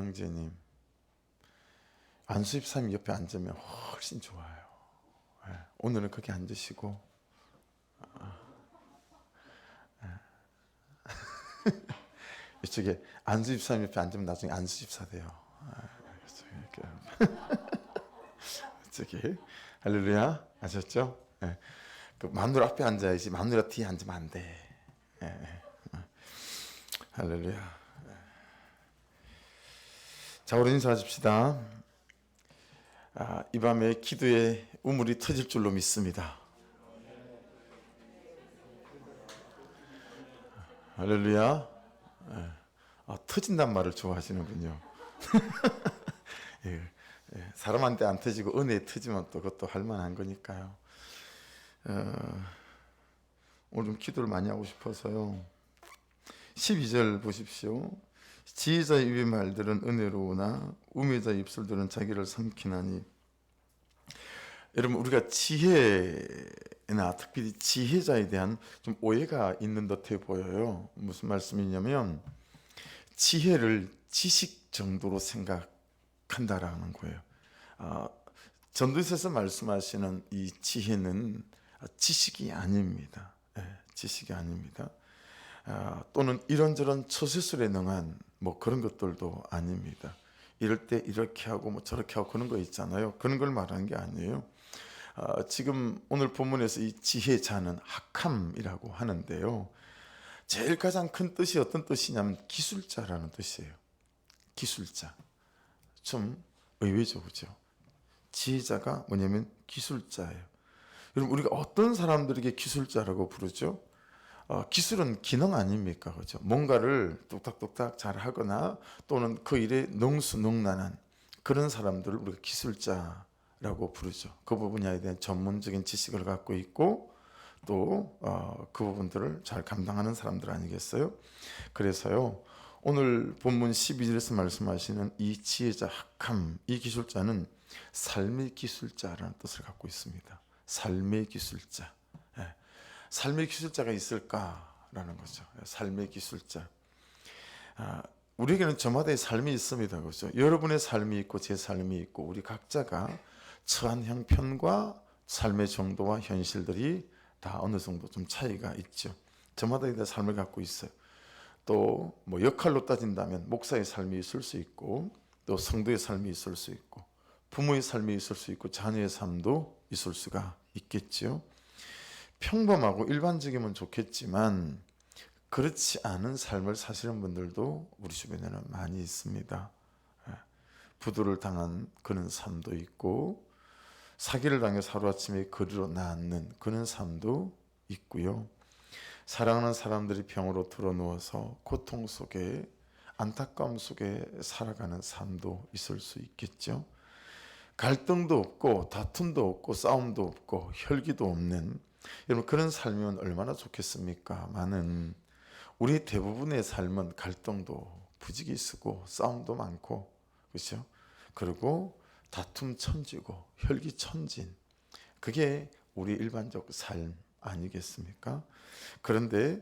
형제님, 안수집사님 옆에 앉으면 훨씬 좋아요. 오늘은 거기 앉으시고 이쪽에 안수집사님 옆에 앉으면 나중에 안수집사 돼요. 이쪽에 할렐루야, 아셨죠? 그 마누라 앞에 앉아야지 마누라 뒤에 앉으면 안 돼. 할렐루야. 자, 우리 인사하십시다. 이 밤에 기도에 우물이 터질 줄로 믿습니다. 할렐루야. 터진단 말을 좋아하시는군요. 사람한테 안 터지고 은혜에 터지면 또 그것도 할만한 거니까요. 오늘 좀 기도를 많이 하고 싶어서요. 12절 보십시오. 지혜자의 입의 말들은 은혜로우나 우매자의 입술들은 자기를 삼키나니. 여러분, 우리가 지혜나 특별히 지혜자에 대한 좀 오해가 있는 듯해 보여요. 무슨 말씀이냐면 지혜를 지식 정도로 생각한다라는 거예요. 전도서에서 말씀하시는 이 지혜는 지식이 아닙니다. 지식이 아닙니다. 또는 이런저런 처세술에 능한 뭐 그런 것들도 아닙니다. 이럴 때 이렇게 하고 뭐 저렇게 하고 그런 거 있잖아요. 그런 걸 말하는 게 아니에요. 지금 오늘 본문에서 이 지혜자는 학함이라고 하는데요. 제일 가장 큰 뜻이 어떤 뜻이냐면 기술자라는 뜻이에요. 기술자. 좀 의외죠, 그죠? 지혜자가 뭐냐면 기술자예요. 여러분, 우리가 어떤 사람들에게 기술자라고 부르죠? 기술은 기능 아닙니까? 그죠? 뭔가를 뚝딱뚝딱 잘 하거나 또는 그 일에 능수능란한 그런 사람들을 우리가 기술자라고 부르죠. 그 분야에 대한 전문적인 지식을 갖고 있고 또 그 부분들을 잘 감당하는 사람들 아니겠어요? 그래서요, 오늘 본문 12절에서 말씀하시는 이 지혜자 학함, 이 기술자는 삶의 기술자라는 뜻을 갖고 있습니다. 삶의 기술자. 삶의 기술자가 있을까라는 거죠. 삶의 기술자. 우리에게는 저마다의 삶이 있습니다. 그렇죠? 여러분의 삶이 있고 제 삶이 있고 우리 각자가 처한 형편과 삶의 정도와 현실들이 다 어느 정도 좀 차이가 있죠. 저마다의 삶을 갖고 있어요. 또 뭐 역할로 따진다면 목사의 삶이 있을 수 있고 또 성도의 삶이 있을 수 있고 부모의 삶이 있을 수 있고 자녀의 삶도 있을 수가 있겠죠. 평범하고 일반적이면 좋겠지만 그렇지 않은 삶을 사시는 분들도 우리 주변에는 많이 있습니다. 부도를 당한 그런 삶도 있고 사기를 당해서 하루아침에 거리로 나앉는 그런 삶도 있고요. 사랑하는 사람들이 병으로 드러누워서 고통 속에 안타까움 속에 살아가는 삶도 있을 수 있겠죠. 갈등도 없고 다툼도 없고 싸움도 없고 혈기도 없는 여러분, 그런 삶이면 얼마나 좋겠습니까? 많은 우리 대부분의 삶은 갈등도 부지기수고 싸움도 많고 그렇죠? 그리고 다툼 천지고 혈기 천진, 그게 우리 일반적 삶 아니겠습니까? 그런데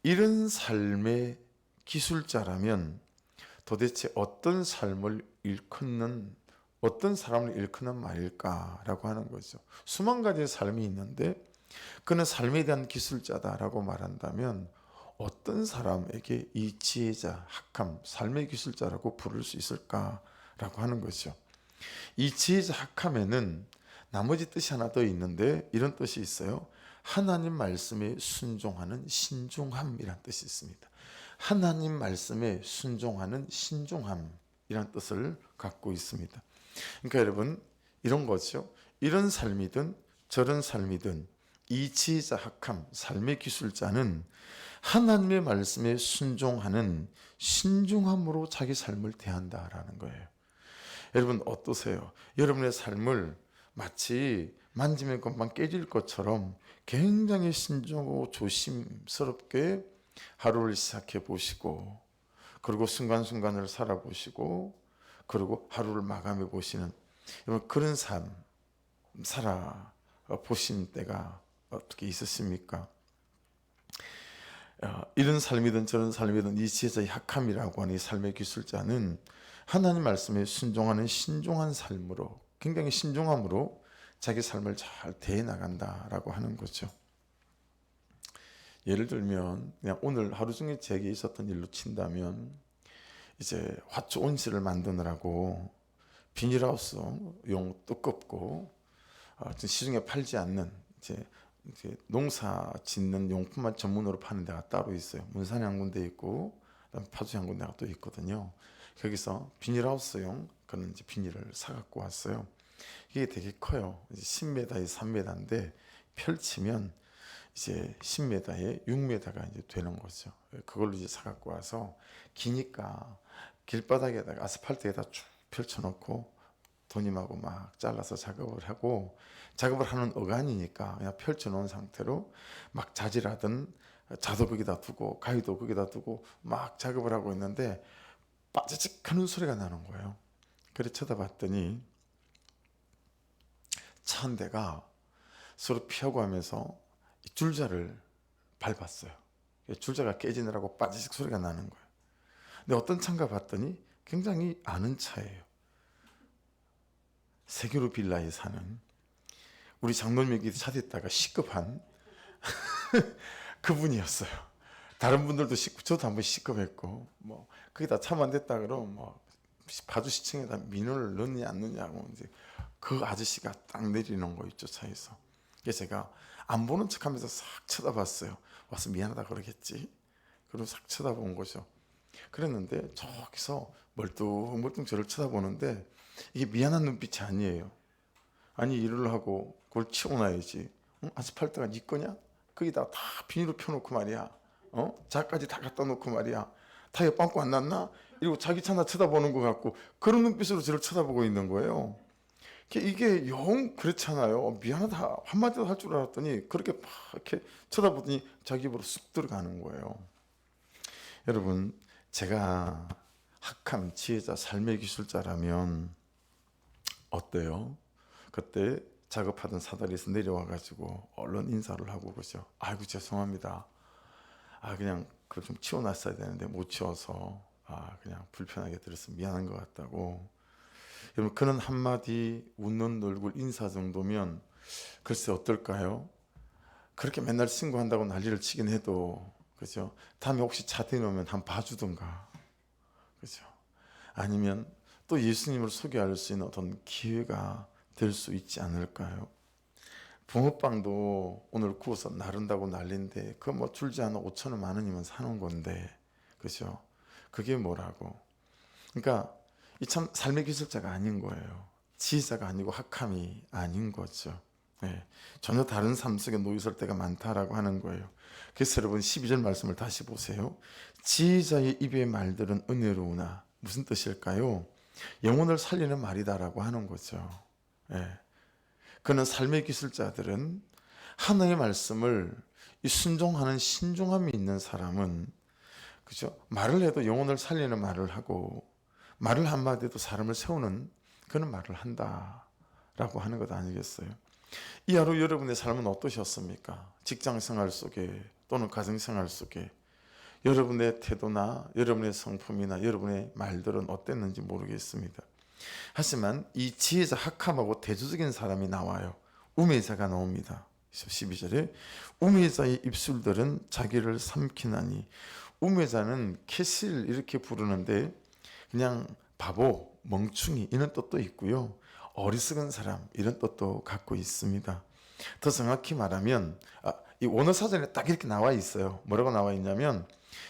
이런 삶의 기술자라면 도대체 어떤 삶을 일컫는, 어떤 사람을 일컫는 말일까라고 하는 거죠. 수만 가지의 삶이 있는데 그는 삶에 대한 기술자다라고 말한다면 어떤 사람에게 이 지혜자, 학함, 삶의 기술자라고 부를 수 있을까라고 하는 거죠. 이 지혜자 학함에는 나머지 뜻이 하나 더 있는데 이런 뜻이 있어요. 하나님 말씀에 순종하는 신중함이란 뜻이 있습니다. 하나님 말씀에 순종하는 신중함이란 뜻을 갖고 있습니다. 그러니까 여러분, 이런 거죠. 이런 삶이든 저런 삶이든 이 지혜자 학함, 삶의 기술자는 하나님의 말씀에 순종하는 신중함으로 자기 삶을 대한다라는 거예요. 여러분 어떠세요? 여러분의 삶을 마치 만지면 금방 깨질 것처럼 굉장히 신중하고 조심스럽게 하루를 시작해 보시고 그리고 순간순간을 살아보시고 그리고 하루를 마감해 보시는 여러분, 그런 삶 살아보신 때가 어떻게 있으십니까? 이런 삶이든 저런 삶이든 이 지혜자의 학함이라고 하는 이 삶의 기술자는 하나님 말씀에 순종하는 신중한 삶으로, 굉장히 신중함으로 자기 삶을 잘 대해 나간다라고 하는 거죠. 예를 들면 그냥 오늘 하루 종일 제게 있었던 일로 친다면, 이제 화초 온실을 만드느라고 비닐하우스용 두껍고 시중에 팔지 않는 이제 농사 짓는 용품만 전문으로 파는 데가 따로 있어요. 문산에 한 군데 있고 그다음 파주에 한 군데가 또 있거든요. 거기서 비닐하우스용 그런 이제 비닐을 사갖고 왔어요. 이게 되게 커요. 이제 10m에 3m인데 펼치면 이제 10m에 6m가 이제 되는 거죠. 그걸로 이제 사갖고 와서 기니까 길바닥에다가 아스팔트에다 쭉 펼쳐놓고 도님하고 막 잘라서 작업을 하고, 작업을 하는 어간이니까 그냥 펼쳐놓은 상태로 막 자질하던 자도 거기다 두고 가위도 거기다 두고 막 작업을 하고 있는데 빠지직 하는 소리가 나는 거예요. 그래 쳐다봤더니 차 한 대가 서로 피하고 하면서 줄자를 밟았어요. 줄자가 깨지느라고 빠지직 소리가 나는 거예요. 근데 어떤 차인가 봤더니 굉장히 아는 차예요. 세계로 빌라에 사는 우리 장로님에게 차 댔다가 시급한 그분이었어요. 다른 분들도 시급, 저도 한번 시급했고, 뭐 거기다 차만 댔다 그러면 뭐 파주시청에다 민원을 넣느냐 안 넣느냐고 이제 그 아저씨가 딱 내리는 거 있죠, 차에서. 그래서 제가 안 보는 척하면서 싹 쳐다봤어요. 와서 미안하다 그러겠지. 그리고 싹 쳐다본 거죠. 그랬는데 저기서 멀뚱멀뚱 저를 쳐다보는데 이게 미안한 눈빛이 아니에요. 아니 일을 하고 그걸 치워놔야지. 아스팔트가 네 거냐? 거기다 다 비닐로 펴놓고 말이야. 자까지 다 갖다 놓고 말이야. 타이어 빵꾸 안 났나? 이러고 자기 차나 쳐다보는 것 같고 그런 눈빛으로 저를 쳐다보고 있는 거예요. 이게 영 그렇잖아요. 미안하다 한마디도 할 줄 알았더니 그렇게 막 이렇게 쳐다보더니 자기 입으로 쑥 들어가는 거예요. 여러분, 제가 학함, 지혜자, 삶의 기술자라면 어때요? 그때 작업하던 사다리에서 내려와가지고 얼른 인사를 하고 그러죠. 아이고 죄송합니다. 그냥 그걸 좀 치워놨어야 되는데 못 치워서 그냥 불편하게 들어서 미안한 것 같다고. 여러분, 그런 한마디 웃는 얼굴 인사 정도면 글쎄 어떨까요? 그렇게 맨날 신고한다고 난리를 치긴 해도, 그죠? 다음에 혹시 차 대놓으면 한번 봐주던가, 그죠? 아니면 또 예수님을 소개할 수 있는 어떤 기회가 될 수 있지 않을까요? 붕어빵도 오늘 구워서 나른다고 난리인데 그 뭐 줄지 않아 5,000원 10,000원이면 사는 건데, 그죠? 그게 뭐라고? 그러니까 이 참 삶의 기술자가 아닌 거예요. 지혜자가 아니고 학함이 아닌 거죠. 전혀 다른 삶 속에 놓여 있을 때가 많다라고 하는 거예요. 그래서 여러분 12절 말씀을 다시 보세요. 지혜자의 입의 말들은 은혜로우나, 무슨 뜻일까요? 영혼을 살리는 말이다라고 하는 거죠. 그는 삶의 기술자들은 하나님의 말씀을 순종하는 신중함이 있는 사람은, 그죠? 말을 해도 영혼을 살리는 말을 하고 말을 한마디도 사람을 세우는 그런 말을 한다라고 하는 것 아니겠어요? 이 하루 여러분의 삶은 어떠셨습니까? 직장생활 속에 또는 가정생활 속에 여러분의 태도나 여러분의 성품이나 여러분의 말들은 어땠는지 모르겠습니다. 하지만 이 지혜자 학함하고 대조적인 사람이 나와요. 우매자가 나옵니다. 12절에 우매자의 입술들은 자기를 삼키나니, 우매자는 캐실 이렇게 부르는데 그냥 바보, 멍충이 이런 뜻도 있고요. 어리석은 사람 이런 뜻도 갖고 있습니다. 더 정확히 말하면 이 원어 사전에 딱 이렇게 나와 있어요. 뭐라고 나와 있냐면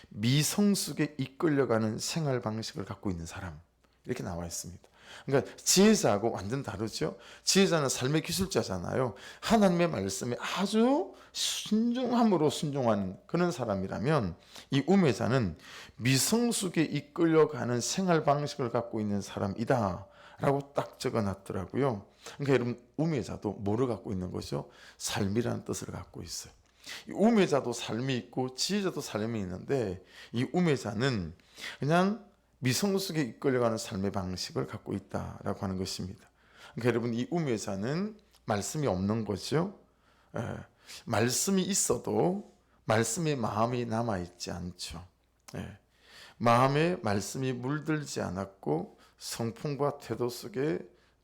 미성숙에 이끌려가는 생활 방식을 갖고 있는 사람, 이렇게 나와 있습니다. 그러니까 지혜자하고 완전 다르죠. 지혜자는 삶의 기술자잖아요. 하나님의 말씀에 아주 순종함으로 순종하는 그런 사람이라면, 이 우매자는 미성숙에 이끌려가는 생활 방식을 갖고 있는 사람이다 라고 딱 적어놨더라고요. 그러니까 여러분, 우매자도 뭐를 갖고 있는 거죠? 삶이라는 뜻을 갖고 있어요. 이 우매자도 삶이 있고 지혜자도 삶이 있는데, 이 우매자는 그냥 미성숙에 이끌려가는 삶의 방식을 갖고 있다라고 하는 것입니다. 그러니까 여러분, 이 우매자는 말씀이 없는 거죠. 말씀이 있어도 말씀에 마음이 남아있지 않죠. 마음에 말씀이 물들지 않았고 성품과 태도 속에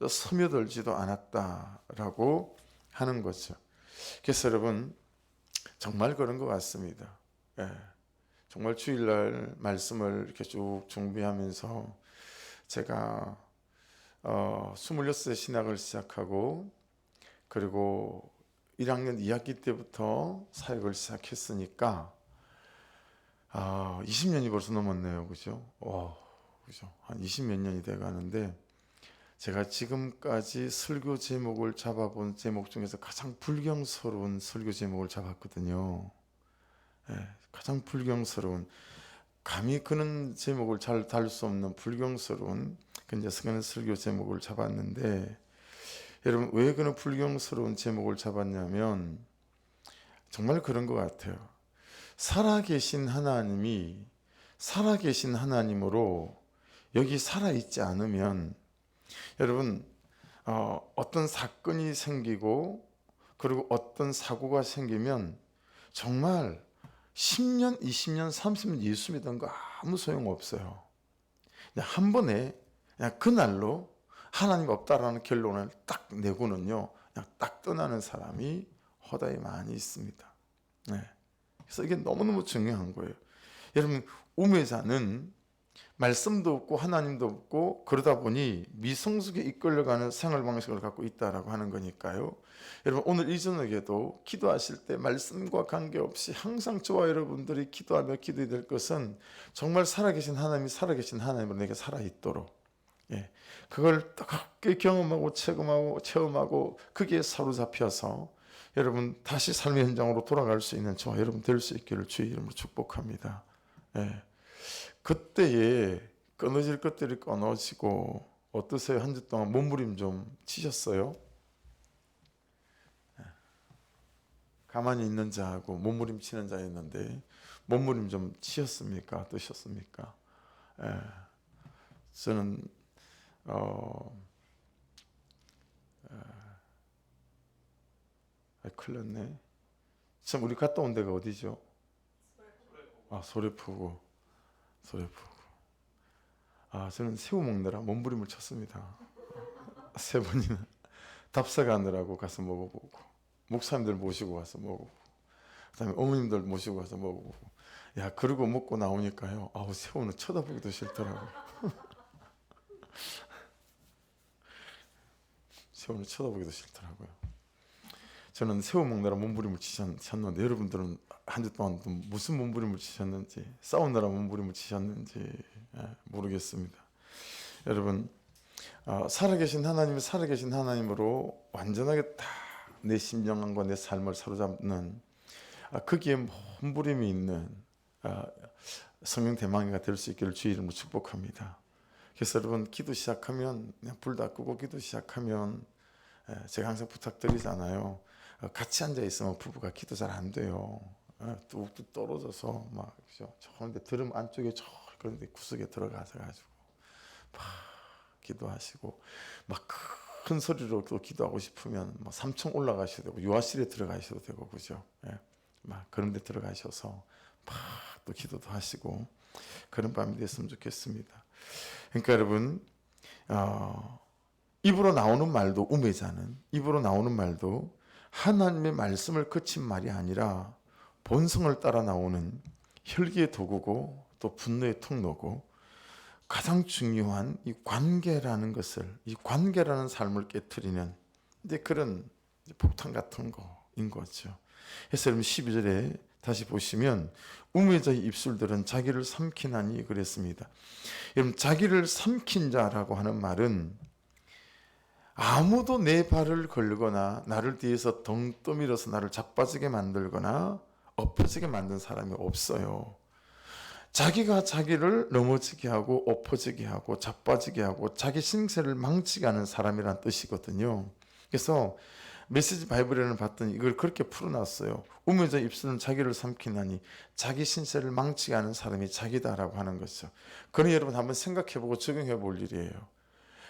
스며들지도 않았다라고 하는 거죠. 그래서 여러분 정말 그런 것 같습니다. 예, 정말 주일날 말씀을 이렇게 쭉 준비하면서 제가 26세 신학을 시작하고 그리고 1학년 2학기 때부터 사역을 시작했으니까 20년이 벌써 넘었네요. 그죠? 그죠? 한 20몇 년이 돼 가는데 제가 지금까지 설교 제목을 잡아본 제목 중에서 가장 불경스러운 설교 제목을 잡았거든요. 예, 가장 불경스러운, 감히 그런 제목을 잘 다룰 수 없는 불경스러운 그런 설교 제목을 잡았는데, 여러분 왜 그런 불경스러운 제목을 잡았냐면 정말 그런 것 같아요. 살아계신 하나님이 살아계신 하나님으로 여기 살아있지 않으면 여러분 어떤 사건이 생기고 그리고 어떤 사고가 생기면 정말 10년, 20년, 30년 예수 믿은 거 아무 소용없어요. 그냥 한 번에 그냥 그날로 하나님 없다라는 결론을 딱 내고는요 그냥 딱 떠나는 사람이 허다히 많이 있습니다. 네. 그래서 이게 너무너무 중요한 거예요. 여러분 우매자는 말씀도 없고 하나님도 없고 그러다 보니 미성숙에 이끌려가는 생활 방식을 갖고 있다라고 하는 거니까요. 여러분 오늘 이 저녁에도 기도하실 때 말씀과 관계없이 항상 저와 여러분들이 기도하며 기도해야 될 것은 정말 살아계신 하나님이 살아계신 하나님으로 내게 살아있도록, 그걸 뜨겁게 경험하고 체험하고 거기에 사로잡혀서 여러분 다시 삶의 현장으로 돌아갈 수 있는 저와 여러분 될 수 있기를 주의 이름으로 축복합니다. 그때에 끊어질 것들이 끊어지고, 어떠세요? 한 주 동안 몸부림 좀 치셨어요? 가만히 있는 자하고 몸부림 치는 자였는데 몸부림 좀 치셨습니까? 어떠셨습니까? 저는 큰일 났네. 참 우리 갔다 온 데가 어디죠? 소래포구. 저는 새우 먹느라 몸부림을 쳤습니다. 3번이나 답사 가느라고 가서 먹어보고, 목사님들 모시고 가서 먹어보고, 그다음에 어머님들 모시고 가서 먹어보고, 그러고 먹고 나오니까요, 새우는 쳐다보기도 싫더라고요. 새우는 쳐다보기도 싫더라고요. 저는 새우 먹느라 몸부림을 치셨는데 여러분들은 한 주 동안 무슨 몸부림을 치셨는지, 싸우느라 몸부림을 치셨는지 모르겠습니다. 여러분 살아계신 하나님이 살아계신 하나님으로 완전하게 다 내 심령과 내 삶을 사로잡는 거기에 몸부림이 있는 성령 대망이가 될 수 있기를 주의 이름으로 축복합니다. 그래서 여러분 기도 시작하면 그냥 불 다 끄고 기도 시작하면 제가 항상 부탁드리잖아요. 같이 앉아 있으면 부부가 기도 잘 안 돼요. 뚝뚝 떨어져서 막 그런데 드럼 안쪽에 그런데 구석에 들어가서 가지고 막 기도하시고, 막 큰 소리로 또 기도하고 싶으면 막 3층 올라가셔도 되고 유아실에 들어가셔도 되고, 그죠? 막 그런 데 들어가셔서 막 또 기도도 하시고 그런 밤이 됐으면 좋겠습니다. 그러니까 여러분 입으로 나오는 말도, 우매자는 입으로 나오는 말도 하나님의 말씀을 거친 말이 아니라 본성을 따라 나오는 혈기의 도구고 또 분노의 통로고, 가장 중요한 이 관계라는 것을, 이 관계라는 삶을 깨트리는 그런 폭탄 같은 거인 거죠. 그래서 여러분 12절에 다시 보시면 우매자의 입술들은 자기를 삼키나니 그랬습니다. 여러분 자기를 삼킨 자라고 하는 말은 아무도 내 발을 걸거나 나를 뒤에서 덩 떠밀어서 나를 자빠지게 만들거나 엎어지게 만든 사람이 없어요. 자기가 자기를 넘어지게 하고 엎어지게 하고 자빠지게 하고 자기 신세를 망치게 하는 사람이란 뜻이거든요. 그래서 메시지 바이블에는 봤더니 이걸 그렇게 풀어놨어요. 우매자 입술은 자기를 삼키나니 자기 신세를 망치게 하는 사람이 자기다라고 하는 거죠. 그러니 여러분 한번 생각해보고 적용해 볼 일이에요.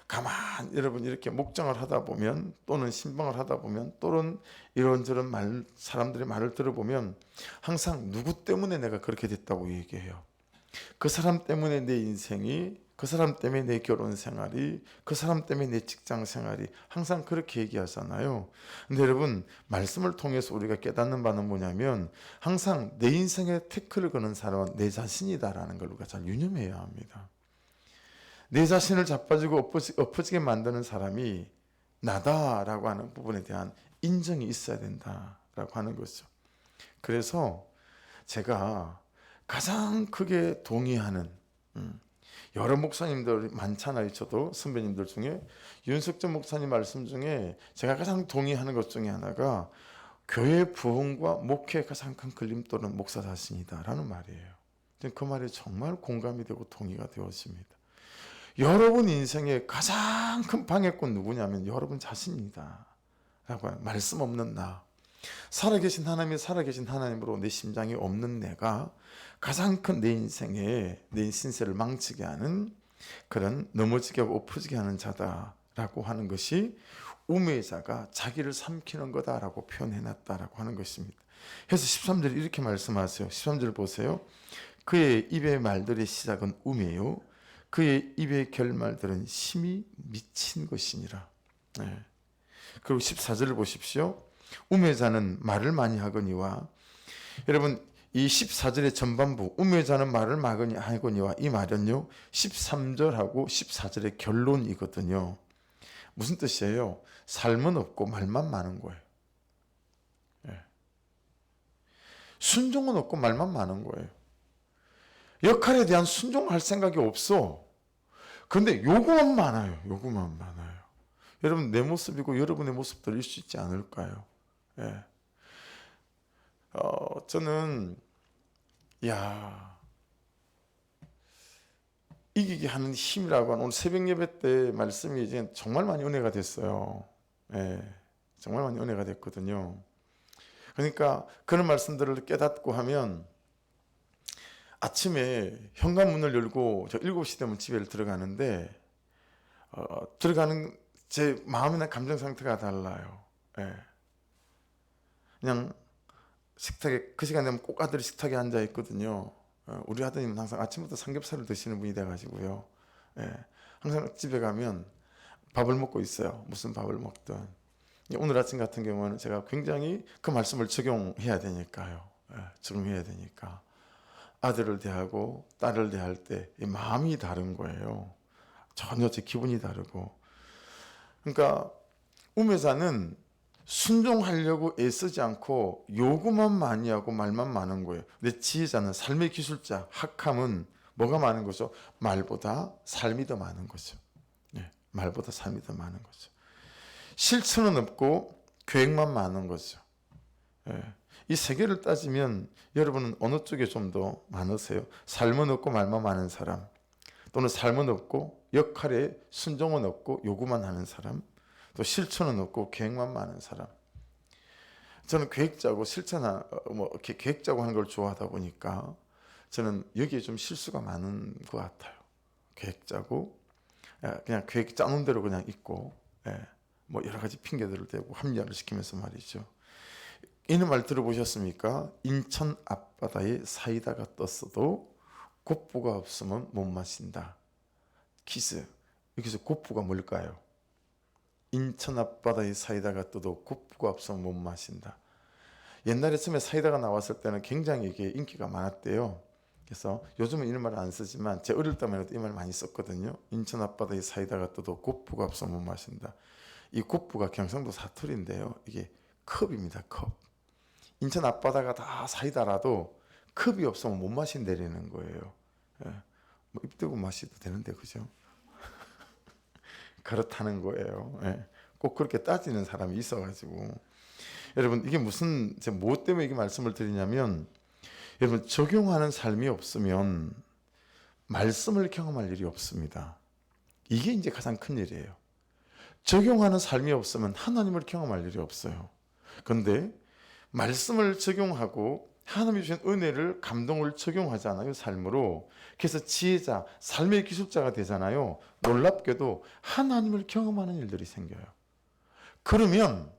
가만 여러분 이렇게 목장을 하다 보면, 또는 신방을 하다 보면, 또는 이런저런 사람들의 말을 들어보면 항상 누구 때문에 내가 그렇게 됐다고 얘기해요. 그 사람 때문에 내 인생이 그 사람 때문에 내 결혼 생활이, 그 사람 때문에 내 직장 생활이, 항상 그렇게 얘기하잖아요. 근데 여러분, 말씀을 통해서 우리가 깨닫는 바는 뭐냐면 항상 내 인생에 태클을 거는 사람은 내 자신이다라는 걸 우리가 잘 유념해야 합니다. 내 자신을 자빠지고 엎어지게 만드는 사람이 나다라고 하는 부분에 대한 인정이 있어야 된다라고 하는 거죠. 그래서 제가 가장 크게 동의하는, 여러 목사님들 많잖아요. 저도 선배님들 중에 윤석전 목사님 말씀 중에 제가 가장 동의하는 것 중에 하나가 교회 부흥과 목회의 가장 큰 걸림돌은 목사 자신이다라는 말이에요. 그 말이 정말 공감이 되고 동의가 되어집니다. 여러분 인생의 가장 큰 방해꾼 누구냐면 여러분 자신이다 라고 하는, 말씀 없는 나, 살아계신 하나님이 살아계신 하나님으로 내 심장이 없는 내가 가장 큰 내 인생에 내 신세를 망치게 하는, 그런 넘어지게 하고 엎어지게 하는 자다라고 하는 것이 우매자가 자기를 삼키는 거다라고 표현해놨다라고 하는 것입니다. 그래서 13절 이렇게 말씀하세요. 13절 보세요. 그의 입의 말들의 시작은 우매요, 그의 입의 결말들은 심히 미친 것이니라. 네. 그리고 14절을 보십시오. 우매자는 말을 많이 하거니와, 여러분 이 14절의 전반부 우매자는 말을 많이 하거니와, 이 말은요 13절하고 14절의 결론이거든요. 무슨 뜻이에요? 삶은 없고 말만 많은 거예요. 네. 순종은 없고 말만 많은 거예요. 역할에 대한 순종할 생각이 없어. 그런데 요구만 많아요. 요구만 많아요. 여러분 내 모습이고 여러분의 모습들일 수 있지 않을까요? 예. 저는 이기게 하는 힘이라고 하는, 오늘 새벽 예배 때 말씀이 이제 정말 많이 은혜가 됐어요. 예. 정말 많이 은혜가 됐거든요. 그러니까 그런 말씀들을 깨닫고 하면 아침에 현관문을 열고 저 7시 되면 집에 들어가는데 들어가는 제 마음이나 감정 상태가 달라요. 예. 그냥 식탁에 그 시간 되면 꼭 아들이 식탁에 앉아 있거든요. 우리 아드님은 항상 아침부터 삼겹살을 드시는 분이 돼가지고요. 예. 항상 집에 가면 밥을 먹고 있어요. 무슨 밥을 먹든. 오늘 아침 같은 경우는 제가 굉장히 그 말씀을 적용해야 되니까요. 예. 적용해야 되니까. 아들을 대하고 딸을 대할 때 이 마음이 다른 거예요. 전혀 제 기분이 다르고. 그러니까 우매자는 순종하려고 애쓰지 않고 요구만 많이 하고 말만 많은 거예요. 근데 지혜자는 삶의 기술자, 학함은 뭐가 많은 거죠? 말보다 삶이 더 많은 거죠. 네, 말보다 삶이 더 많은 거죠. 실천은 없고 계획만 많은 거죠. 네. 이 세 개를 따지면 여러분은 어느 쪽에 좀 더 많으세요? 삶은 없고 말만 많은 사람, 또는 삶은 없고 역할에 순종은 없고 요구만 하는 사람, 또 실천은 없고 계획만 많은 사람. 저는 계획 짜고 계획 짜고 하는 걸 좋아하다 보니까 저는 여기에 좀 실수가 많은 것 같아요. 계획 짜고 그냥 계획 짜놓은 대로 그냥 있고, 여러 가지 핑계들을 대고 합리화를 시키면서 말이죠. 이런 말 들어보셨습니까? 인천 앞바다에 사이다가 떴어도 곱부가 없으면 못 마신다. 키스. 여기서 곱부가 뭘까요? 인천 앞바다에 사이다가 떠도 곱부가 없으면 못 마신다. 옛날에 처음에 사이다가 나왔을 때는 굉장히 이게 인기가 많았대요. 그래서 요즘은 이런 말을 안 쓰지만 제 어릴 때만 해도 이 말 많이 썼거든요. 인천 앞바다에 사이다가 떠도 곱부가 없으면 못 마신다. 이 곱부가 경상도 사투리인데요. 이게 컵입니다. 컵. 인천 앞바다가 다 사이다라도 컵이 없으면 못 마신다는 거예요. 입 대고 마셔도 되는데, 그죠? 그렇다는 거예요. 꼭 그렇게 따지는 사람이 있어가지고. 여러분, 이게 제가 뭐 때문에 이게 말씀을 드리냐면, 여러분, 적용하는 삶이 없으면 말씀을 경험할 일이 없습니다. 이게 이제 가장 큰 일이에요. 적용하는 삶이 없으면 하나님을 경험할 일이 없어요. 그런데 말씀을 적용하고 하나님이 주신 은혜를, 감동을 적용하잖아요, 삶으로. 그래서 지혜자, 삶의 기술자가 되잖아요. 놀랍게도 하나님을 경험하는 일들이 생겨요. 그러면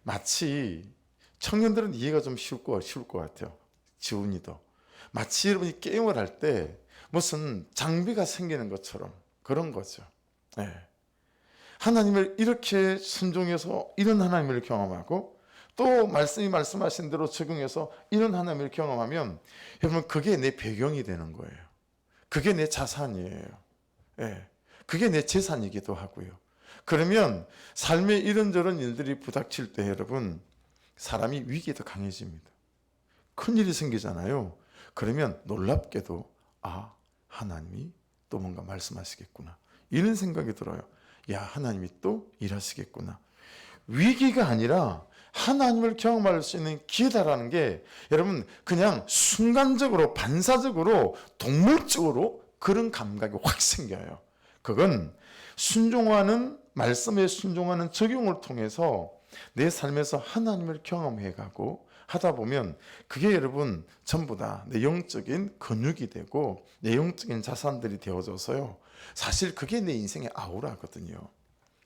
마치 청년들은 이해가 좀 쉬울 것 같아요. 지훈이도. 마치 여러분이 게임을 할 때 무슨 장비가 생기는 것처럼 그런 거죠. 예. 하나님을 이렇게 순종해서 이런 하나님을 경험하고 또 말씀이 말씀하신 대로 적용해서 이런 하나님을 경험하면 여러분 그게 내 배경이 되는 거예요. 그게 내 자산이에요. 예. 그게 내 재산이기도 하고요. 그러면 삶의 이런저런 일들이 부닥칠 때 여러분 사람이 위기에 더 강해집니다. 큰일이 생기잖아요. 그러면 놀랍게도 하나님이 또 뭔가 말씀하시겠구나 이런 생각이 들어요. 야, 하나님이 또 일하시겠구나. 위기가 아니라 하나님을 경험할 수 있는 기회다라는 게 여러분 그냥 순간적으로 반사적으로 동물적으로 그런 감각이 확 생겨요. 그건 순종하는 말씀에 순종하는 적용을 통해서 내 삶에서 하나님을 경험해가고 하다 보면 그게 여러분 전부 다 내 영적인 근육이 되고 내 영적인 자산들이 되어져서요. 사실 그게 내 인생의 아우라거든요.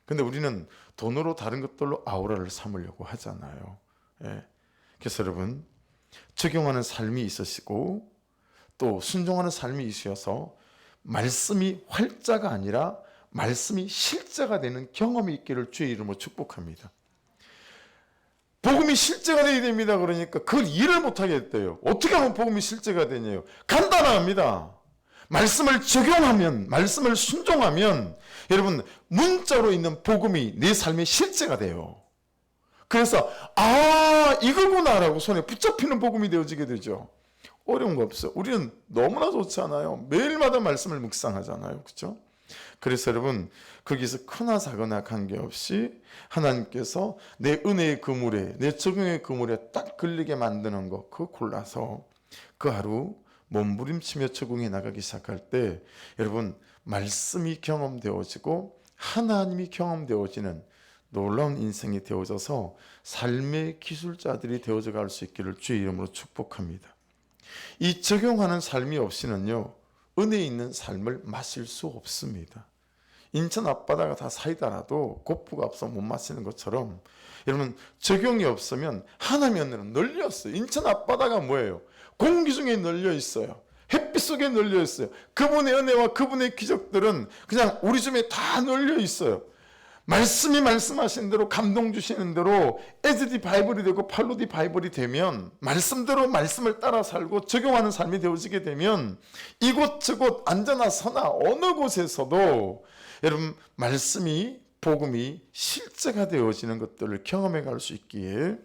근데 우리는 돈으로 다른 것들로 아우라를 삼으려고 하잖아요. 예. 그래서 여러분 적용하는 삶이 있으시고 또 순종하는 삶이 있으셔서 말씀이 활자가 아니라 말씀이 실제가 되는 경험이 있기를 주의 이름으로 축복합니다. 복음이 실제가 되어야 됩니다. 그러니까 그걸 이해를 못하게 했대요. 어떻게 하면 복음이 실제가 되냐요. 간단합니다. 말씀을 적용하면, 말씀을 순종하면 여러분 문자로 있는 복음이 내 삶의 실제가 돼요. 그래서 이거구나라고 손에 붙잡히는 복음이 되어지게 되죠. 어려운 거 없어요. 우리는 너무나 좋잖아요. 매일마다 말씀을 묵상하잖아요. 그렇죠? 그래서 여러분 거기서 크나 작거나 관계없이 하나님께서 내 은혜의 그물에 내 적용의 그물에 딱 걸리게 만드는 거 그거 골라서 그 하루 몸부림치며 적용해 나가기 시작할 때 여러분 말씀이 경험되어지고 하나님이 경험되어지는 놀라운 인생이 되어져서 삶의 기술자들이 되어져 갈 수 있기를 주의 이름으로 축복합니다. 이 적용하는 삶이 없이는요 은혜 있는 삶을 마실 수 없습니다. 인천 앞바다가 다 사이다라도 고프가 없어 못 마시는 것처럼 여러분 적용이 없으면 하나님의 은혜는 널렸어요. 인천 앞바다가 뭐예요? 공기 중에 널려 있어요. 햇빛 속에 널려 있어요. 그분의 은혜와 그분의 기적들은 그냥 우리 주변에 다 널려 있어요. 말씀이 말씀하신 대로 감동 주시는 대로 에즈디 바이블이 되고 팔로디 바이블이 되면 말씀대로 말씀을 따라 살고 적용하는 삶이 되어지게 되면 이곳저곳 앉아나 서나 어느 곳에서도 여러분 말씀이 복음이 실제가 되어지는 것들을 경험해 갈 수 있기에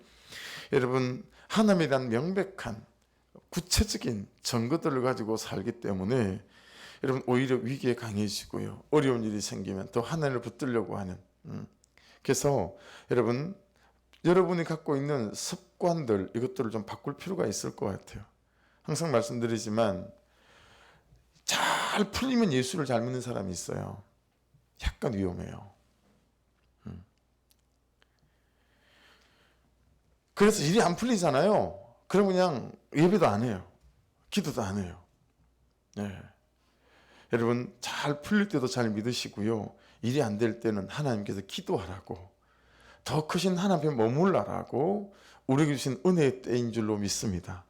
여러분 하나님에 대한 명백한 구체적인 증거들을 가지고 살기 때문에 여러분 오히려 위기에 강해지고요. 어려운 일이 생기면 더 하나님을 붙들려고 하는 그래서 여러분이 갖고 있는 습관들 이것들을 좀 바꿀 필요가 있을 것 같아요. 항상 말씀드리지만 잘 풀리면 예수를 잘 믿는 사람이 있어요. 약간 위험해요. 그래서 일이 안 풀리잖아요. 그럼 그냥 예배도 안 해요. 기도도 안 해요. 네. 여러분 잘 풀릴 때도 잘 믿으시고요. 일이 안 될 때는 하나님께서 기도하라고 더 크신 하나님 앞에 머물라라고 우리에게 주신 은혜의 때인 줄로 믿습니다.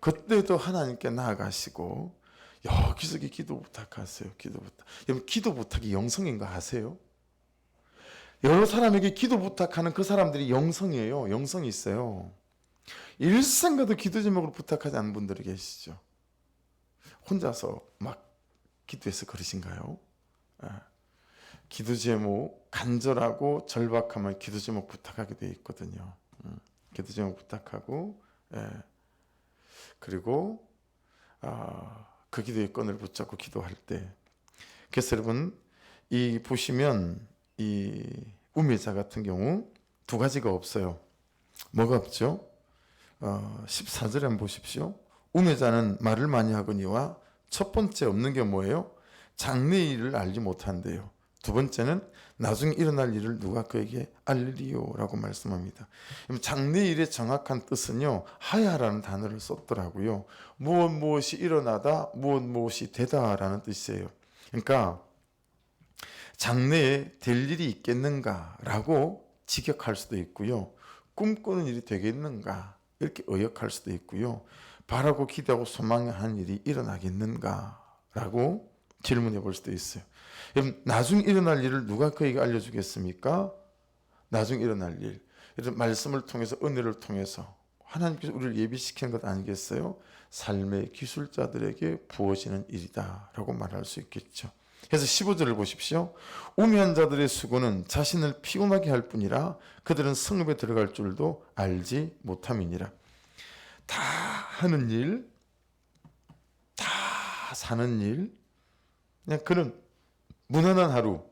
그때도 하나님께 나아가시고 여기저기 기도 부탁하세요. 기도 부탁. 여러분 기도 부탁이 영성인 거 아세요? 여러 사람에게 기도 부탁하는 그 사람들이 영성이에요. 영성이 있어요. 일생가도 기도 제목으로 부탁하지 않은 분들이 계시죠. 혼자서 막 기도해서 그러신가요? 기도 제목 간절하고 절박하면 기도 제목 부탁하게 돼 있거든요. 기도 제목 부탁하고 그리고 그 기도의 끈을 붙잡고 기도할 때 그래서 여러분 이 보시면 이 우매자 같은 경우 두 가지가 없어요. 뭐가 없죠? 14절에 한번 보십시오. 우매자는 말을 많이 하거니와 첫 번째 없는 게 뭐예요? 장래의 일을 알지 못한대요. 두 번째는 나중에 일어날 일을 누가 그에게 알리리요 라고 말씀합니다. 장래의 일의 정확한 뜻은요 하야라는 단어를 썼더라고요. 무엇이 일어나다 무엇이 되다 라는 뜻이에요. 그러니까 장래에 될 일이 있겠는가 라고 직역할 수도 있고요. 꿈꾸는 일이 되겠는가 이렇게 의역할 수도 있고요. 바라고 기대하고 소망하는 일이 일어나겠는가 라고 질문해 볼 수도 있어요. 여러분, 나중에 일어날 일을 누가 그에게 알려주겠습니까? 나중에 일어날 일, 이런 말씀을 통해서, 은혜를 통해서 하나님께서 우리를 예비시키는 것 아니겠어요? 삶의 기술자들에게 부어지는 일이다 라고 말할 수 있겠죠. 그래서 15절을 보십시오. 우매한 자들의 수고는 자신을 피곤하게 할 뿐이라 그들은 성읍에 들어갈 줄도 알지 못함이니라. 다 하는 일, 다 사는 일, 그냥 그는 무난한 하루,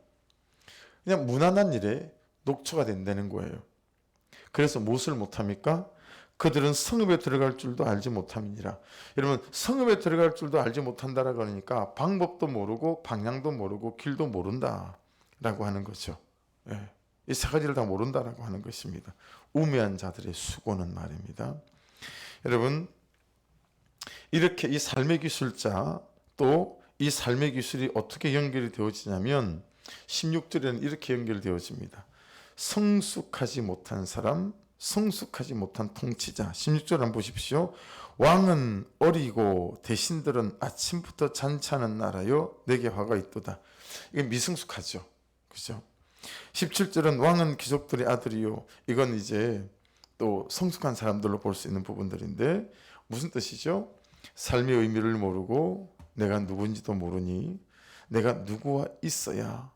그냥 무난한 일에 녹초가 된다는 거예요. 그래서 무엇을 못합니까? 그들은 성읍에 들어갈 줄도 알지 못함이니라. 여러분, 성읍에 들어갈 줄도 알지 못한다라고 하니까 방법도 모르고 방향도 모르고 길도 모른다라고 하는 거죠. 예. 이 세 가지를 다 모른다라고 하는 것입니다. 우매한 자들의 수고는 말입니다. 여러분, 이렇게 이 삶의 기술자, 또 이 삶의 기술이 어떻게 연결이 되어지냐면 16절에는 이렇게 연결되어집니다. 성숙하지 못한 사람, 성숙하지 못한 통치자. 16절 한번 보십시오. 왕은 어리고 대신들은 아침부터 잔치하는 나라여 내게 화가 있도다. 이건 미성숙하죠. 그죠? 17절은 왕은 귀족들의 아들이요. 이건 이제 또 성숙한 사람들로 볼 수 있는 부분들인데 무슨 뜻이죠? 삶의 의미를 모르고 내가 누군지도 모르니, 내가 누구와 있어야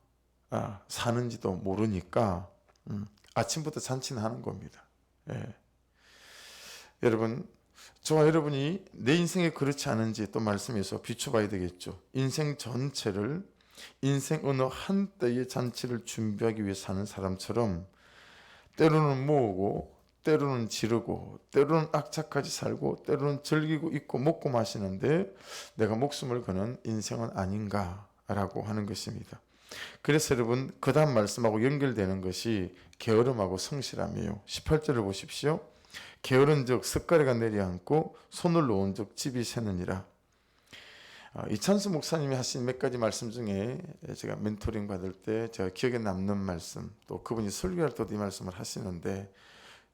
사는지도 모르니까 아침부터 잔치는 하는 겁니다. 예. 여러분, 저와 여러분이 내 인생에 그렇지 않은지 또 말씀에서 비춰봐야 되겠죠. 인생 전체를 인생 어느 한때의 잔치를 준비하기 위해 사는 사람처럼 때로는 모으고 때로는 지르고 때로는 악착같이 살고 때로는 즐기고 있고 먹고 마시는데 내가 목숨을 거는 인생은 아닌가라고 하는 것입니다. 그래서 여러분, 그 다음 말씀하고 연결되는 것이 게으름하고 성실함이에요. 18절을 보십시오. 게으른즉 습가리가 내려앉고 손을 놓은즉 집이 새느니라. 이찬수 목사님이 하신 몇 가지 말씀 중에 제가 멘토링 받을 때 제가 기억에 남는 말씀, 또 그분이 설교할 때도 이 말씀을 하시는데,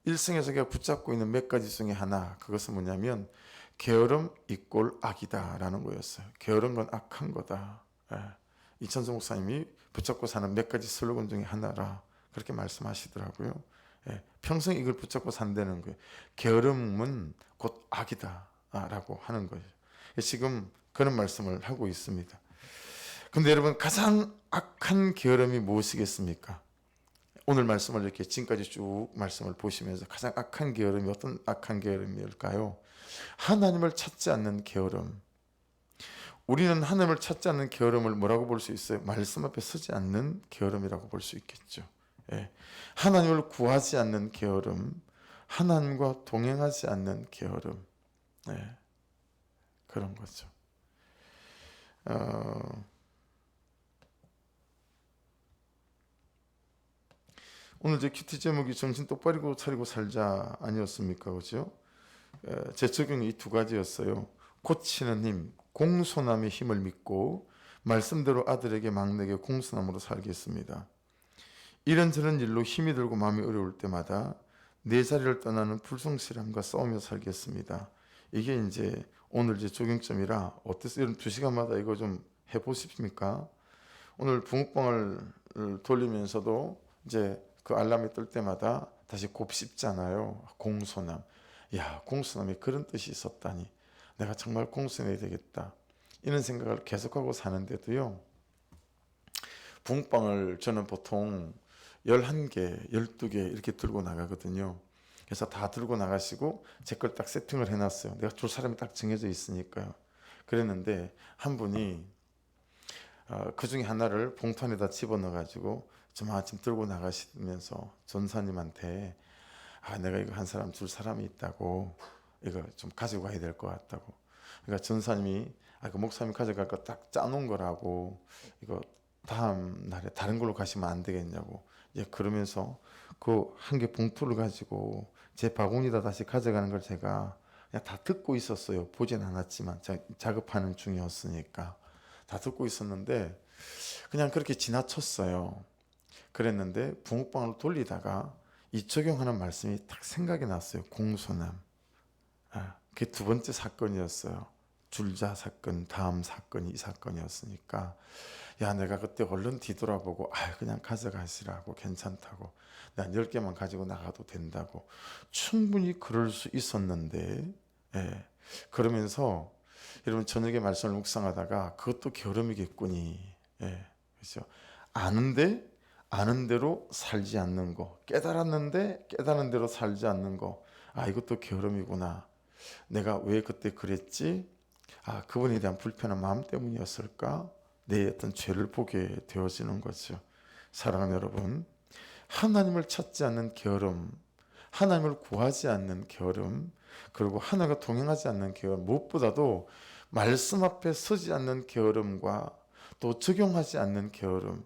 일생에서 제가 붙잡고 있는 몇 가지 중에 하나, 그것은 뭐냐면 게으름 이꼴 악이다 라는 거였어요. 게으른 건 악한 거다. 이찬수 목사님이 붙잡고 사는 몇 가지 슬로건 중에 하나라 그렇게 말씀하시더라고요. 평생 이걸 붙잡고 산다는 거예요. 게으름은 곧 악이다 라고 하는 거예요. 지금 그런 말씀을 하고 있습니다. 근데 여러분, 가장 악한 게으름이 무엇이겠습니까? 오늘 말씀을 이렇게 지금까지 쭉 말씀을 보시면서 가장 악한 게으름이 어떤 악한 게으름일까요? 하나님을 찾지 않는 게으름. 우리는 하나님을 찾지 않는 게으름을 뭐라고 볼 수 있어요? 말씀 앞에 서지 않는 게으름이라고 볼 수 있겠죠. 하나님을 구하지 않는 게으름, 하나님과 동행하지 않는 게으름, 그런 거죠. 오늘 제 큐티 제목이 정신 똑바로 차리고 살자 아니었습니까? 그죠? 제 적용이 이 두 가지였어요. 고치는 힘, 공손함의 힘을 믿고 말씀대로 아들에게 막내에게 공손함으로 살겠습니다. 이런저런 일로 힘이 들고 마음이 어려울 때마다 내 자리를 떠나는 불성실함과 싸우며 살겠습니다. 이게 이제 오늘 제 적용점이라 어땠어요? 이런 2시간마다 이거 좀 해보십니까? 오늘 붕어빵을 돌리면서도 이제 그 알람이 뜰 때마다 다시 곱씹잖아요. 공손함. 야, 공손함이 그런 뜻이 있었다니. 내가 정말 공손해야 되겠다. 이런 생각을 계속하고 사는데도요. 붕어빵을 저는 보통 11개, 12개 이렇게 들고 나가거든요. 그래서 다 들고 나가시고 제 걸 딱 세팅을 해놨어요. 내가 줄 사람이 딱 정해져 있으니까요. 그랬는데 한 분이 그 중에 하나를 봉투 안에다 집어넣어가지고 좀 아침 들고 나가시면서 전사님한테 내가 이거 한 사람 줄 사람이 있다고 이거 좀 가지고 가야 될 것 같다고. 그러니까 전사님이 그 목사님 가져갈 거 딱 짜놓은 거라고 이거 다음 날에 다른 걸로 가시면 안 되겠냐고. 그러면서 그 한 개 봉투를 가지고 제 바구니다 다시 가져가는 걸 제가 그냥 다 듣고 있었어요. 보진 않았지만 작업하는 중이었으니까 다 듣고 있었는데 그냥 그렇게 지나쳤어요. 그랬는데 붕어빵을 돌리다가 이 적용하는 말씀이 딱 생각이 났어요. 공손함. 그게 두 번째 사건이었어요. 줄자 사건, 다음 사건이 이 사건이었으니까 야 내가 그때 얼른 뒤돌아보고 그냥 가져가시라고 괜찮다고 난 10개만 가지고 나가도 된다고 충분히 그럴 수 있었는데 그러면서 여러분 저녁에 말씀을 묵상하다가 그것도 게으름이겠거니 그렇죠? 아는 대로 살지 않는 거 깨달았는데 깨달은 대로 살지 않는 거 이것도 게으름이구나 내가 왜 그때 그랬지 그분에 대한 불편한 마음 때문이었을까 내 어떤 죄를 보게 되어지는 거죠. 사랑하는 여러분 하나님을 찾지 않는 게으름 하나님을 구하지 않는 게으름 그리고 하나님과 동행하지 않는 게으름 무엇보다도 말씀 앞에 서지 않는 게으름과 또 적용하지 않는 게으름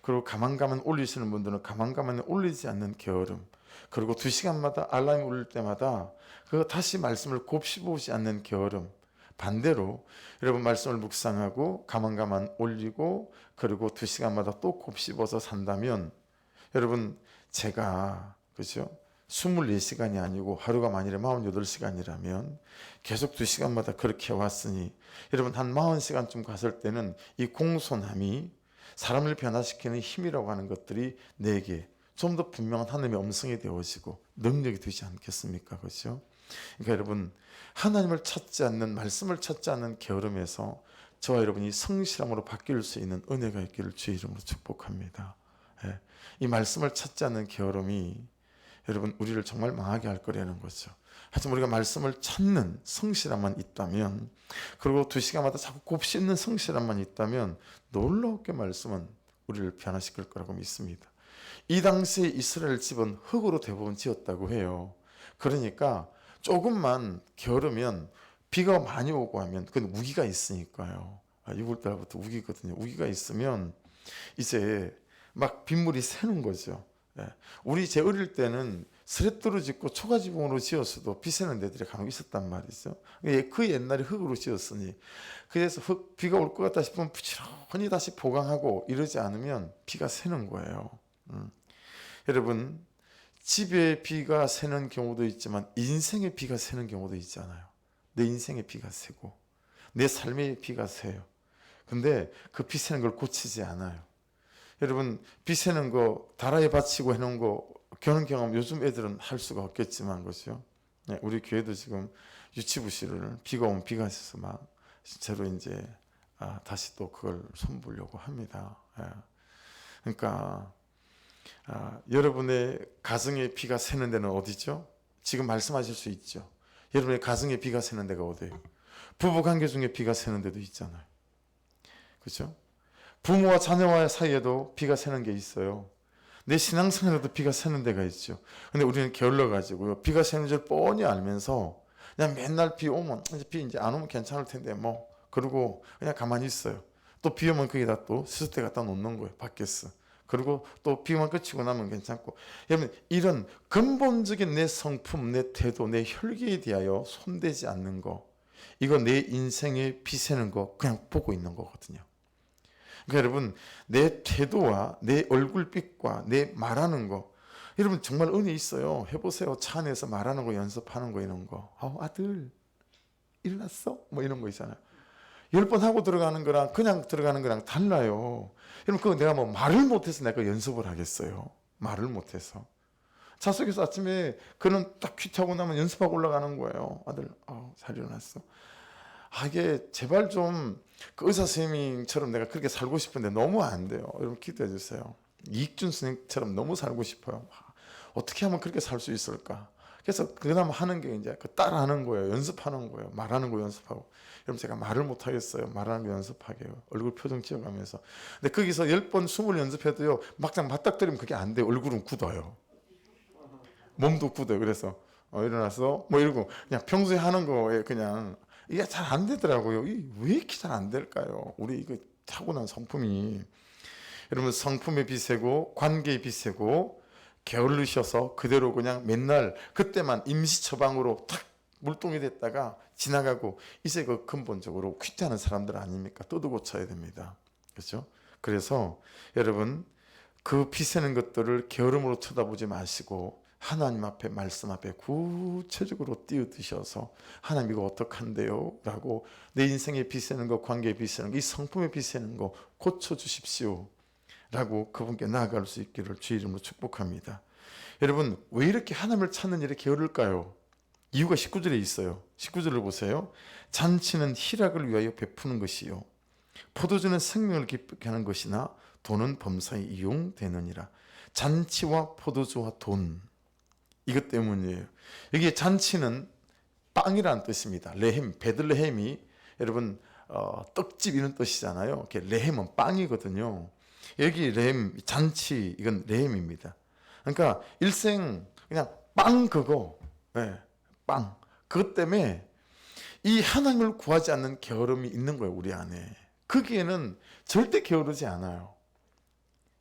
그리고 가만가만 올리시는 분들은 가만가만 올리지 않는 게으름 그리고 2시간마다 알람이 울릴 때마다 그 다시 말씀을 곱씹어오지 않는 게으름 반대로 여러분 말씀을 묵상하고 가만가만 올리고 그리고 2시간마다 또 곱씹어서 산다면 여러분 제가 그죠? 24시간이 아니고 하루가 만일에 48시간이라면 계속 2시간마다 그렇게 왔으니 여러분 한 40시간쯤 갔을 때는 이 공손함이 사람을 변화시키는 힘이라고 하는 것들이 내게 좀 더 분명한 하나님의 음성이 되어지고 능력이 되지 않겠습니까? 그렇죠? 그러니까 여러분 하나님을 찾지 않는 말씀을 찾지 않는 게으름에서 저와 여러분이 성실함으로 바뀔 수 있는 은혜가 있기를 주의 이름으로 축복합니다. 이 말씀을 찾지 않는 게으름이 여러분 우리를 정말 망하게 할 거라는 거죠. 하지만 우리가 말씀을 찾는 성실함만 있다면 그리고 2시간마다 자꾸 곱씹는 성실함만 있다면 놀랍게 말씀은 우리를 변화시킬 거라고 믿습니다. 이 당시에 이스라엘 집은 흙으로 대부분 지었다고 해요. 그러니까 조금만 게으르면 비가 많이 오고 하면 그건 우기가 있으니까요. 6월달부터 우기거든요. 우기가 있으면 이제 막 빗물이 새는 거죠. 우리 제 어릴 때는 스레트로 짓고 초가지붕으로 지었어도 비 새는 데들이 간혹 있었단 말이죠. 그 옛날에 흙으로 지었으니 그래서 비가 올 것 같다 싶으면 부지런히 다시 보강하고 이러지 않으면 비가 새는 거예요. 여러분 집에 비가 새는 경우도 있지만 인생의 비가 새는 경우도 있잖아요. 내 인생의 비가 새고 내 삶의 비가 새요. 근데 그 비 새는 걸 고치지 않아요. 여러분 비 새는 거 다라에 받치고 해놓은 거 그런 경험 요즘 애들은 할 수가 없겠지만 그렇죠. 우리 교회도 지금 유치부실을 비가 오면 비가 있어서 막 실제로 이제 다시 또 그걸 손보려고 합니다. 그러니까 여러분의 가정의 비가 새는 데는 어디죠? 지금 말씀하실 수 있죠. 여러분의 가정의 비가 새는 데가 어디예요? 부부관계 중에 비가 새는 데도 있잖아요. 그렇죠? 부모와 자녀와의 사이에도 비가 새는 게 있어요. 내 신앙생활에도 비가 새는 데가 있죠. 근데 우리는 게을러가지고요. 비가 새는 줄 뻔히 알면서 그냥 맨날 비 오면 비 이제 안 오면 괜찮을 텐데 뭐 그러고 그냥 가만히 있어요. 또 비 오면 거기다 또 시소대 갖다 놓는 거예요. 밖에서. 그리고 또 비만 그치고 나면 괜찮고 여러분 이런 근본적인 내 성품, 내 태도, 내 혈기에 대하여 손대지 않는 거 이거 내 인생에 비 새는 거 그냥 보고 있는 거거든요. 그러니까 여러분 내 태도와 내 얼굴빛과 내 말하는 거 여러분 정말 은혜 있어요. 해보세요. 차 안에서 말하는 거 연습하는 거 이런 거 아들 일어났어? 뭐 이런 거 있잖아요. 10번 하고 들어가는 거랑 그냥 들어가는 거랑 달라요. 여러분 그거 내가 뭐 말을 못해서 내가 연습을 하겠어요. 말을 못해서 차석에서 아침에 그는 딱 퀴트하고 나면 연습하고 올라가는 거예요. 아들 잘 일어났어. 이게 제발 좀 그 의사 선생님처럼 내가 그렇게 살고 싶은데 너무 안 돼요. 여러분 기도해 주세요. 이익준 선생님처럼 너무 살고 싶어요. 어떻게 하면 그렇게 살 수 있을까? 그래서 그나마 하는 게 이제 그 따라하는 거예요. 연습하는 거예요. 말하는 거 연습하고. 여러분 제가 말을 못 하겠어요. 말하는 거 연습하게요. 얼굴 표정 지어가면서. 근데 거기서 10번, 20번 연습해도요. 막상 맞닥뜨리면 그게 안 돼요. 얼굴은 굳어요. 몸도 굳어요. 그래서 일어나서 뭐 이러고 그냥 평소에 하는 거에 그냥 이게 잘 안 되더라고요. 왜 이렇게 잘 안 될까요? 우리 이거 타고난 성품이 여러분 성품의 비세고 관계의 비세고 게을르셔서 그대로 그냥 맨날 그때만 임시 처방으로 탁 물동이 됐다가 지나가고 이제 그 근본적으로 퀴트하는 사람들 아닙니까? 또도 고쳐야 됩니다. 그렇죠? 그래서 여러분 그 비세는 것들을 게으름으로 쳐다보지 마시고 하나님 앞에, 말씀 앞에 구체적으로 뛰어드셔서 하나님 이거 어떡한데요? 라고 내 인생에 비세는 거, 관계에 비세는 거, 이 성품에 비세는 거 고쳐주십시오 라고 그분께 나아갈 수 있기를 주의 이름으로 축복합니다. 여러분, 왜 이렇게 하나님을 찾는 일에 게으를까요? 이유가 19절에 있어요. 19절을 보세요. 잔치는 희락을 위하여 베푸는 것이요 포도주는 생명을 기쁘게 하는 것이나 돈은 범사에 이용되느니라. 잔치와 포도주와 돈, 이것 때문이에요. 여기 잔치는 빵이라는 뜻입니다. 레헴, 베들레헴이 여러분 떡집 이런 뜻이잖아요. 레헴은 빵이거든요. 여기 레헴, 잔치, 이건 레헴입니다. 그러니까 일생 그냥 빵 그거, 네, 빵. 그것 때문에 이 하나님을 구하지 않는 게으름이 있는 거예요, 우리 안에. 거기에는 절대 게으르지 않아요.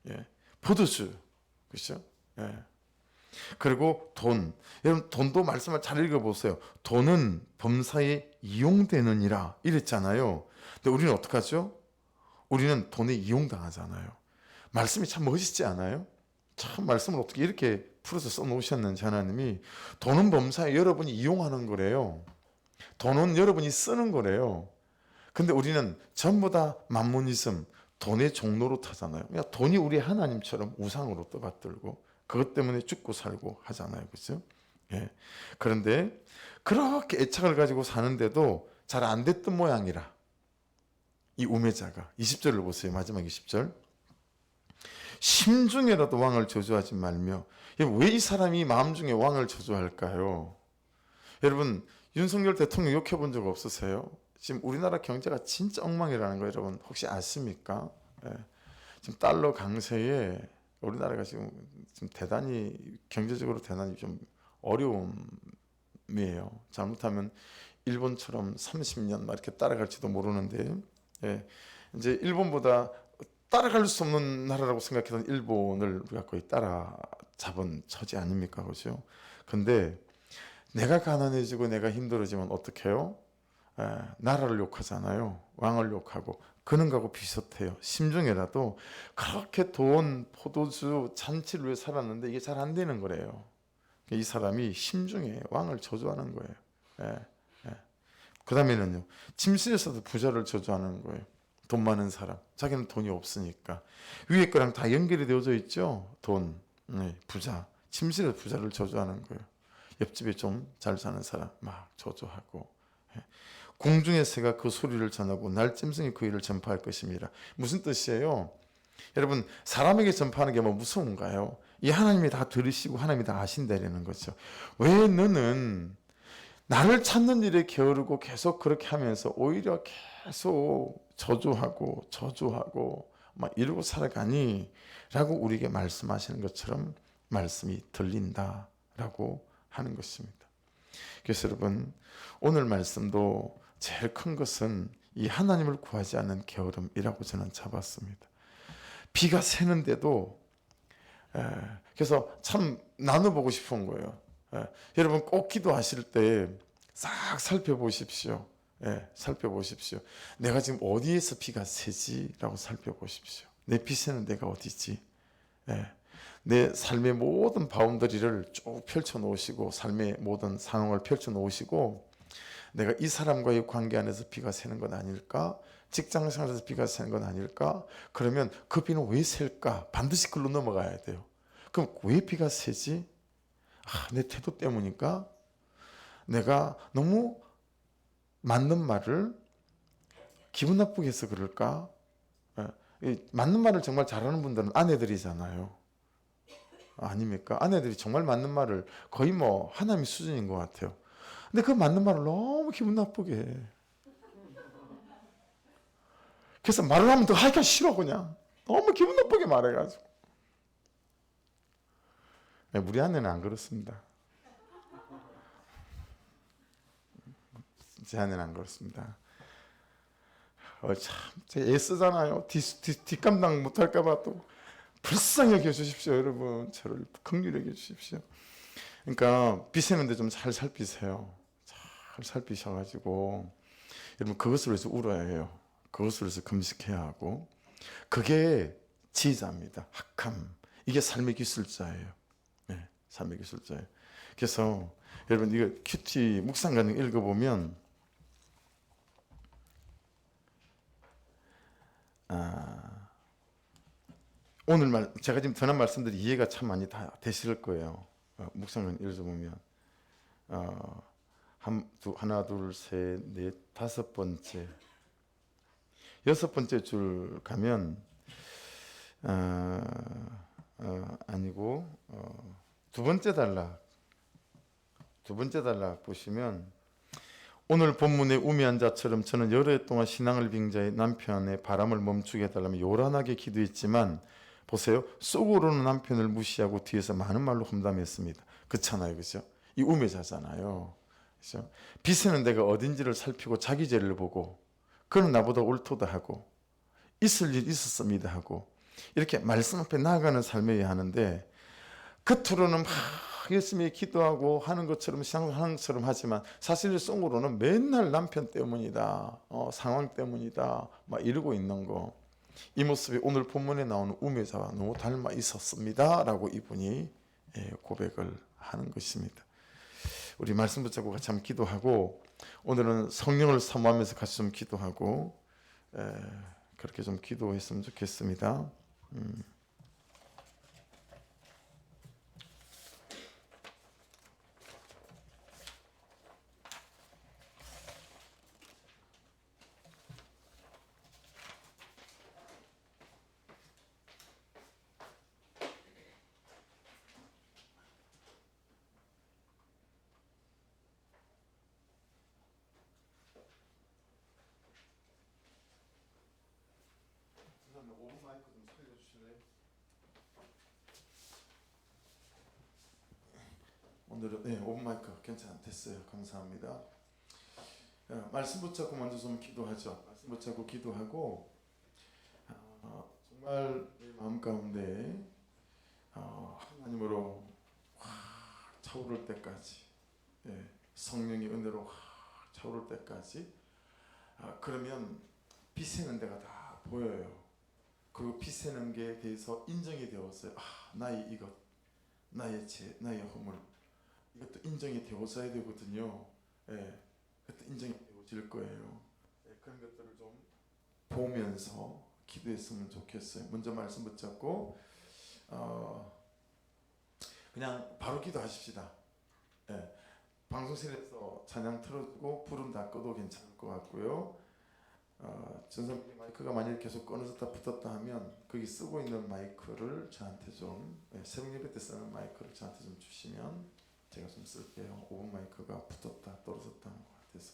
예, 포도주, 그렇죠? 예. 그리고 돈, 여러분 돈도 말씀을 잘 읽어보세요. 돈은 범사에 이용되느니라 이랬잖아요. 근데 우리는 어떡하죠? 우리는 돈에 이용당하잖아요. 말씀이 참 멋있지 않아요? 참 말씀을 어떻게 이렇게 풀어서 써놓으셨는지. 하나님이 돈은 범사에 여러분이 이용하는 거래요. 돈은 여러분이 쓰는 거래요. 근데 우리는 전부 다 만모니즘, 돈의 종로로 타잖아요. 그냥 돈이 우리 하나님처럼 우상으로 떠받들고 그것 때문에 죽고 살고 하잖아요. 그렇죠? 예. 그런데 그렇게 애착을 가지고 사는데도 잘 안 됐던 모양이라 이 우매자가 20절을 보세요. 마지막 20절. 심중에라도 왕을 저주하지 말며. 왜 이 사람이 마음 중에 왕을 저주할까요? 여러분, 윤석열 대통령 욕해본 적 없으세요? 지금 우리나라 경제가 진짜 엉망이라는 거 여러분 혹시 아십니까? 예. 지금 달러 강세에 우리나라가 지금 대단히 경제적으로 대단히 좀 어려움이에요. 잘못하면 일본처럼 30년 막 이렇게 따라갈지도 모르는데, 예. 이제 일본보다 따라갈 수 없는 나라라고 생각했던 일본을 우리가 거의 따라잡은 처지 아닙니까, 그렇죠? 근데 내가 가난해지고 내가 힘들어지면 어떻게 해요? 나라를 욕하잖아요. 왕을 욕하고. 그런 거하고 비슷해요. 심중에라도 그렇게 돈, 포도주, 잔치를 위해 살았는데 이게 잘 안 되는 거래요. 이 사람이 심중에 왕을 저주하는 거예요. 그 다음에는요, 침실에서도 부자를 저주하는 거예요. 돈 많은 사람. 자기는 돈이 없으니까. 위에 거랑 다 연결이 되어져 있죠. 돈, 부자. 침실에서 부자를 저주하는 거예요. 옆집에 좀 잘 사는 사람 막 저주하고. 공중의 새가 그 소리를 전하고 날짐승이 그 일을 전파할 것입니다. 무슨 뜻이에요? 여러분, 사람에게 전파하는 게 뭐 무서운가요? 이 하나님이 다 들으시고 하나님이 다 아신다는 거죠. 왜 너는 나를 찾는 일에 게으르고 계속 그렇게 하면서 오히려 계속 저주하고 막 이러고 살아가니? 라고 우리에게 말씀하시는 것처럼 말씀이 들린다라고 하는 것입니다. 그래서 여러분, 오늘 말씀도 제일 큰 것은 이 하나님을 구하지 않는 게으름이라고 저는 잡았습니다. 비가 새는데도, 그래서 참 나눠보고 싶은 거예요. 여러분 꼭 기도하실 때 싹 살펴보십시오. 살펴보십시오. 내가 지금 어디에서 비가 새지? 라고 살펴보십시오. 내 비 새는 데가 어디지? 내 삶의 모든 바운더리를 쭉 펼쳐 놓으시고, 삶의 모든 상황을 펼쳐 놓으시고, 내가 이 사람과의 관계 안에서 비가 새는 건 아닐까? 직장 생활에서 비가 새는 건 아닐까? 그러면 그 비는 왜 셀까? 반드시 글로 넘어가야 돼요. 그럼 왜 비가 새지? 내 태도 때문인가? 내가 너무 맞는 말을 기분 나쁘게 해서 그럴까? 맞는 말을 정말 잘하는 분들은 아내들이잖아요. 아닙니까? 아내들이 정말 맞는 말을 거의 뭐 하나님 수준인 것 같아요. 근데 그 맞는 말을 너무 기분 나쁘게 해. 그래서 말을 하면 더 하기가 싫어. 그냥 너무 기분 나쁘게 말해가지고. 우리 아내는 안 그렇습니다. 제 아내는 안 그렇습니다. 참 애쓰잖아요. 뒷감당 못할까봐 또 불쌍히 여겨주십시오. 여러분, 저를 긍휼히 여겨주십시오. 그러니까 비세는데 좀 잘 살피세요. 잘 살피셔가지고 여러분, 그것을 위해서 울어야 해요. 그것을 위해서 금식해야 하고, 그게 지혜자입니다. 학함, 이게 삶의 기술자예요. 300기술자예요. 그래서 여러분 이거 큐티 묵상 가능 읽어보면 오늘 말 제가 지금 전한 말씀들이 이해가 참 많이 다 되실 거예요. 묵상을 읽어보면 하나 둘 셋 넷 다섯 번째 여섯 번째 줄 가면 아니고 두 번째 단락 보시면 오늘 본문의 우매한 자처럼 저는 여러 해 동안 신앙을 빙자해 남편의 바람을 멈추게 해달라며 요란하게 기도했지만 보세요. 속으로는 남편을 무시하고 뒤에서 많은 말로 험담했습니다. 그렇잖아요. 그죠? 이 우매자잖아요. 그죠? 비세는 내가 어딘지를 살피고 자기 죄를 보고 그는 나보다 옳도다 하고 있을 일 있었습니다 하고 이렇게 말씀 앞에 나아가는 삶이어야 하는데 겉으로는 막 열심히 기도하고 하는 것처럼 신앙하는 것처럼 하지만 사실 속으로는 맨날 남편 때문이다, 상황 때문이다 막 이러고 있는 거. 이 모습이 오늘 본문에 나오는 우매자와 너무 닮아 있었습니다 라고 이분이 고백을 하는 것입니다. 우리 말씀 붙잡고 같이 한번 기도하고 오늘은 성령을 사모하면서 같이 좀 기도하고 그렇게 좀 기도했으면 좋겠습니다. 오븐 마이크 좀 살려주실래요? 오늘은 오븐 마이크 괜찮됐어요. 감사합니다. 말씀 붙잡고 먼저 좀 기도하죠. 말씀 붙잡고 기도하고 정말 내 마음 가운데 하나님으로 확 차오를 때까지 성령의 은혜로 확 차오를 때까지 그러면 비새는 데가 다 보여요. 그리고 비새는 게 대해서 인정이 되었어요. 나의 이것, 나의 죄, 나의 허물 이것도 인정이 되어져야 되거든요. 그것도 인정이 되어질 거예요. 그런 것들을 좀 보면서 기도했으면 좋겠어요. 먼저 말씀 붙잡고 그냥 바로 기도하십시다. 방송실에서 찬양 틀어주고 불은 다 꺼도 괜찮을 것 같고요. 전선 마이크가 만약 계속 끊어졌다 붙었다 하면 거기 쓰고 있는 마이크를 저한테 좀 새벽 예배 때 쓰는 마이크를 저한테 좀 주시면 제가 좀 쓸게요. 5분 마이크가 붙었다 떨어졌다 하는 것 같아서.